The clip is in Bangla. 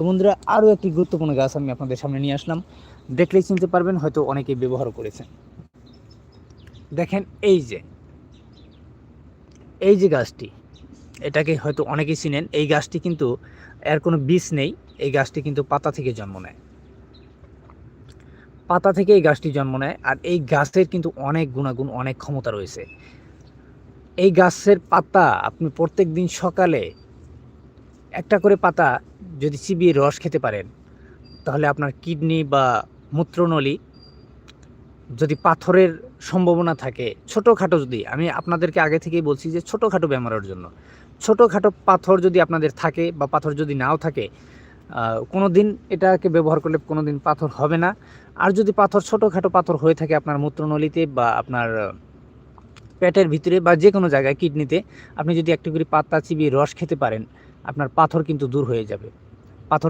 তো বন্ধুরা, আরও একটি গুরুত্বপূর্ণ গাছ আমি আপনাদের সামনে নিয়ে আসলাম। দেখলেই চিনতে পারবেন, হয়তো অনেকেই ব্যবহার করেছেন। দেখেন, এই যে গাছটি, এটাকে হয়তো অনেকেই চিনেন। এই গাছটি কিন্তু এর কোনো বীজ নেই। এই গাছটি কিন্তু পাতা থেকে জন্ম নেয়। পাতা থেকে এই গাছটি জন্ম নেয়। আর এই গাছের কিন্তু অনেক গুণাগুণ, অনেক ক্ষমতা রয়েছে। এই গাছের পাতা আপনি প্রত্যেক দিন সকালে একটা করে পাতা যদি চিবিয়ে রস খেতে পারেন, তাহলে আপনার কিডনি বা মূত্রনলী, যদি পাথরের সম্ভাবনা থাকে, ছোটোখাটো, যদি, আমি আপনাদেরকে আগে থেকেই বলছি যে ছোটোখাটো বেমারের জন্য, ছোটোখাটো পাথর যদি আপনাদের থাকে বা পাথর যদি নাও থাকে, কোনো দিন এটাকে ব্যবহার করলে কোনো দিন পাথর হবে না। আর যদি পাথর, ছোটোখাটো পাথর হয়ে থাকে আপনার মূত্রনলীতে বা আপনার পেটের ভিতরে বা যে কোনো জায়গায়, কিডনিতে, আপনি যদি একটু করে পাতা চিবিয়ে রস খেতে পারেন, আপনার পাথর কিন্তু দূর হয়ে যাবে। পাথর